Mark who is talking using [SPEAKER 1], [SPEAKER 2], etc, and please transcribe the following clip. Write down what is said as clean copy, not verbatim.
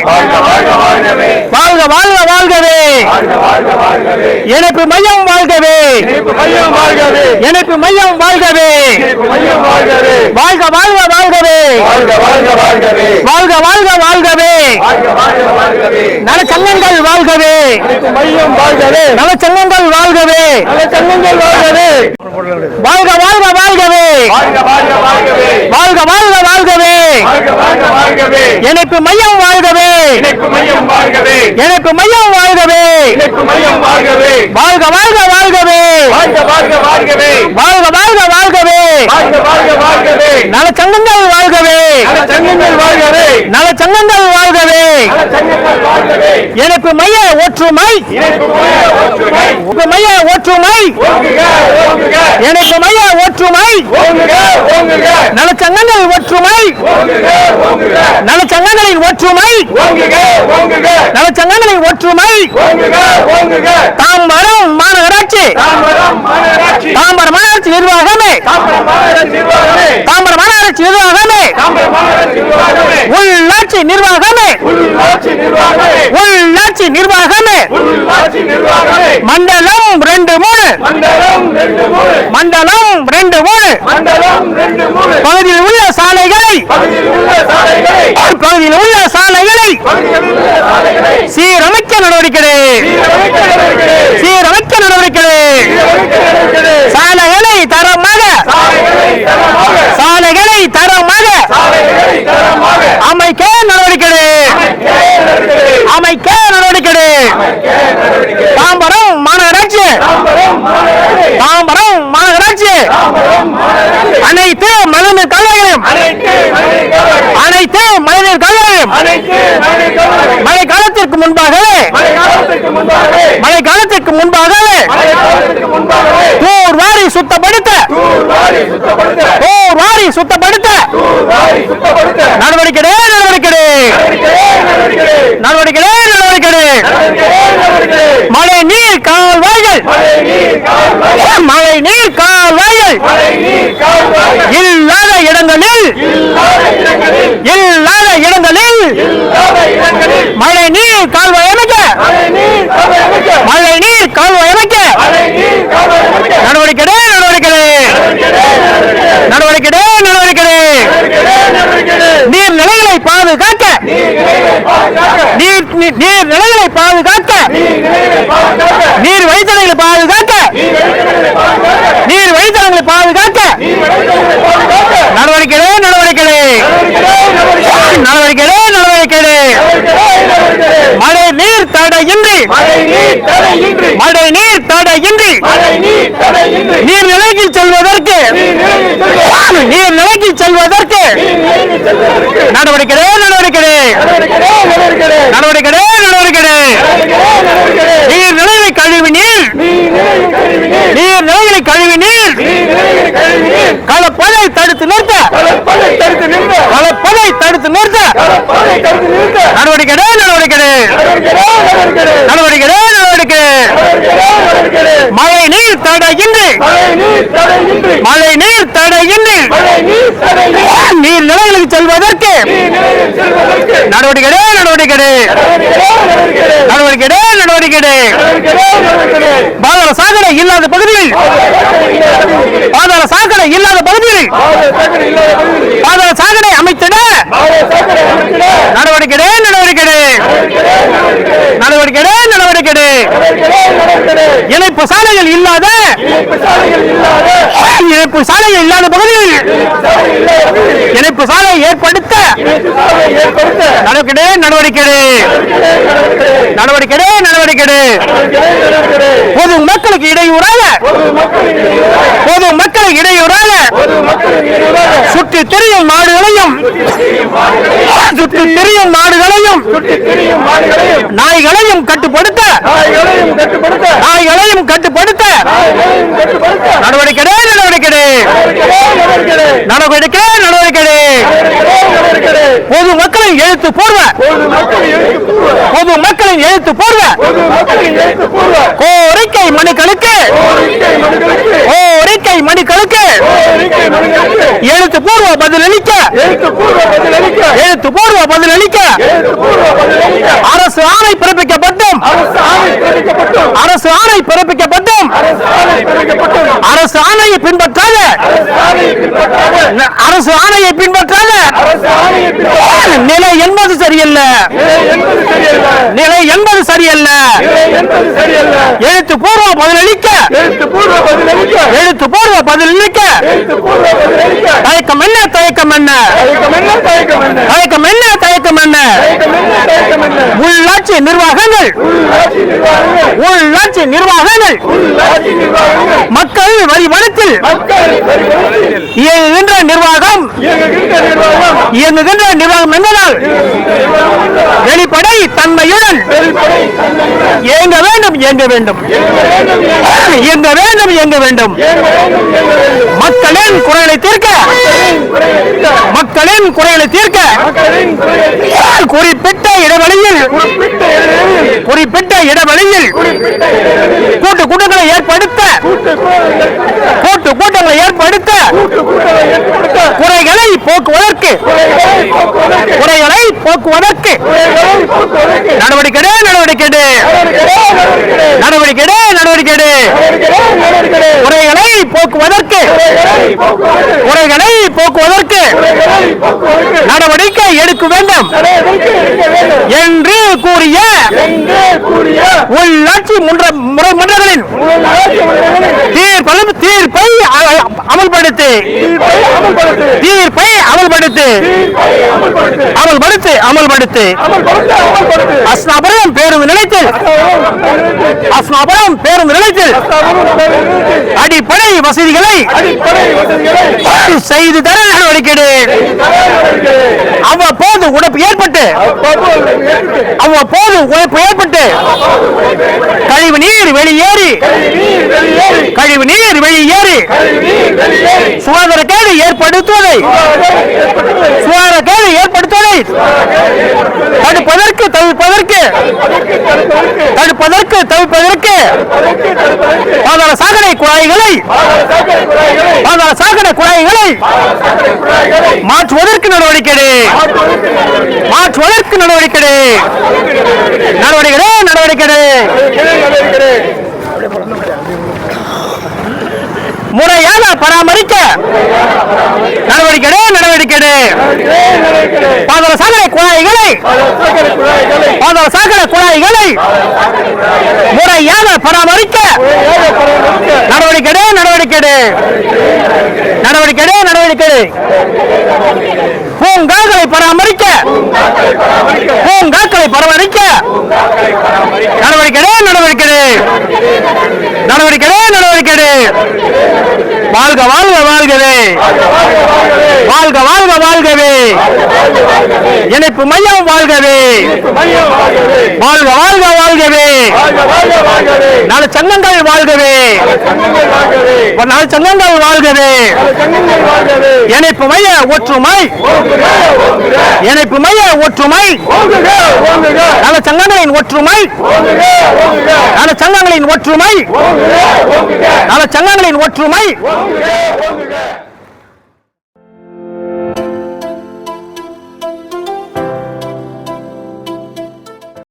[SPEAKER 1] வாழ்க வாழ்க வாழ்கவே இணைப்பு மையம் வாழ்கவே இணைப்பு மையம் வாழ்கவே வாழ்க வாழ்க வாழ்கவே வாழ்க வாழ்க வாழ்கவே நலச்சங்கங்கள் வாழ்கவே நலச்சங்கங்கள் வாழ்கவே வாழ்க வாழ்க வாழ்கவே வாழ்க வாழ்க வாழ்கவே இணைப்பு மையம் வாழ்கவே இணைப்பு மையம் வாழ்கவே வாழ்க வாழ்க வாழ்கவே வாழ்க வாழ்க வாழ்கவே நலச்சங்கங்கள் வாழ்கவே நலச்சங்கங்கள் வாழ்கவே இணைப்பு மைய ஒற்றுமை மைய ஒற்றுமை இணைப்பு மைய ஒற்றுமை நலச்சங்கங்கள் ஒற்றுமை நலச்சங்கங்களின் ஒற்றுமை நலச்சங்கங்களின் ஒற்றுமை தாம்பரம் மாநகராட்சி தாம்பரம் மாநகராட்சி நிர்வாகமே தாம்பரம் மாநகராட்சி நிர்வாகமே உள்ளாட்சி நிர்வாகமே உள்ளாட்சி நிர்வாகமே மண்டலம் 2-3 மண்டலம் 2-3 பகுதியில் உள்ள சாலைகளை பகுதியில் உள்ள சாலைகளை சீரமைக்க நடவடிக்கை சீரமைக்க நடவடிக்கை சாலைகளை தரமாக சாலைகளை தரமாக அமைக்க நடவடிக்கை அமைக்க நடவடிக்கை தாம்பரம் மாநகராட்சி தாம்பரம் மாநகராட்சி அனைத்து மழைநீர் கால்வாய்களையும் அனைத்து மழைநீர் கால்வாய்களையும் மழை காலத்திற்கு முன்பாகவே மழை காலத்திற்கு முன்பாகவே தூர்வாரி சுத்தப்படுத்த தூர்வாரி சுத்தப்படுத்த நடவடிக்கை நடவடிக்கை நடவடிக்கை நடவடிக்கை மழை நீர் கால்வாய்கள் மழை நீர் கால்வாய்கள் இல்லாத இடங்களில் இல்லாத இடங்களில் மழை நீர் கால்வாய் அமைக்க மழை நீர் கால்வாய் அமைக்க நடவடிக்கை நடவடிக்கை நடவடிக்கை நடவடிக்கை நீர்நிலைகளை பாதுகாக்க நீர்நிலைகளை பாதுகாக்க நீர் வழித்தடங்களை பாதுகாக்க நீர் வழித்தடங்களை பாதுகாக்க நடவடிக்கை நடவடிக்கை நடவடிக்கை நடவடிக்கை மழை நீர் தடையின்றி மழை நீர் தடையின்றி நீர்நிலைக்கு செல்வதற்கு நீர்நிலைக்கு செல்வதற்கு நடவடிக்கை நடவடிக்கை நடவடிக்கை நடவடிக்கை நீர்நிலைகளை கழிவு நீர் நீர்நிலைகளை கழிவு நீர் கலப்பதை தடுத்து நிறுத்த கலப்பதை தடுத்து நிறுத்த நடவடிக்கை நடவடிக்கை நடவடிக்கை நடவடிக்கை மழை நீர் தடையின்றி மழை நீர் தடையின்றி நீர்நிலைகளுக்கு செல்வதற்கு நடவடிக்கை நடவடிக்கை நடவடிக்கை நடவடிக்கை பாதாள சாக்கடை இல்லாத பகுதியில் பாதாள சாக்கடை இல்லாத பகுதியில் பாதாள சாக்கடை அமைத்திட நடவடிக்கை நடவடிக்கை நடவடிக்கை நடவடிக்கை இணைப்பு சாலைகள் இல்லாத இணைப்பு சாலைகள் இல்லாத பகுதியில் இணைப்பு சாலை ஏற்படுத்த நடவடிக்கை நடவடிக்கை நடவடிக்கை நடவடிக்கை பொது மக்களுக்கு இடையூறாக பொது மக்களுக்கு இடையூறாக சுற்றி திரியும் நாடுகளையும் சுற்றி திரியும் நாடுகளையும் நாய்களையும் கட்டுப்படுத்த நாய்களையும் கட்டுப்படுத்த நடவடிக்கை நடவடிக்கை நடவடிக்கை நடவடிக்கை பொது மக்களின் எழுத்து பூர்வ பொது மக்களின் எழுத்து பூர்வ கோரிக்கை மனுக்களுக்கு கோரிக்கை மனுக்களுக்கு எழுத்து பூர்வ பதிலளிக்க எழுத்து பூர்வ பதிலளிக்க ஆணையை பின்பற்றாத அரசு ஆணையை பின்பற்றாத நிலை என்பது சரியல்ல. நிலை என்பது சரியல்ல. எழுத்துப்பூர்வ பதிலளிக்க தயக்கம் என்ன? தயக்கம் என்ன? தயக்கம் என்ன? தயக்கம் என்ன? உள்ளாட்சி நிர்வாகங்கள் மக்கள் வரி பணத்தில் இயங்குகின்ற நிர்வாகம் என்பதால் வெளிப்படை தன்மையுடன் இயங்க வேண்டும். மக்களின் குறைகளை தீர்க்க குறிப்பிட்ட இடைவெளியில் கூட்டங்களை ஏற்படுத்த குறைகளை போக்குவதற்கு நடவடிக்கை குறைகளை போக்குவதற்கு நடவடிக்கை எடுக்க வேண்டும் என்று கூறிய உள்ளாட்சி முறைமன்றங்களின் தீர்ப்பை அமல்படுத்து. அஸ்னாபுரம் பேருந்து நிலையத்தில் அடிப்படை வசதிகளை செய்து தர நடவடிக்கை. அவ்வப்போது உழைப்பு ஏற்பட்டு கழிவு நீர் வெளியேறி சுகாதாரக்கேடு ஏற்படுத்துவதை தவிர்ப்பதற்கு பாதாள சாக்கடை குழாய்களை மாற்றுவதற்கு நடவடிக்கை. முறையாக பராமரிக்க நடவடிக்கை. பாதாள சாக்கடை குழாய்களை முறையாக பராமரிக்க நடவடிக்கை. பூங்காக்களை பராமரிக்க நடவடிக்கை. வாழ்க வாழ்கவே. இணைப்பு மையம் வாழ்கவே. நலச்சங்கங்கள் வாழ்கவே. இணைப்பு மைய ஒற்றுமை. நலச்சங்கங்களின் ஒற்றுமை.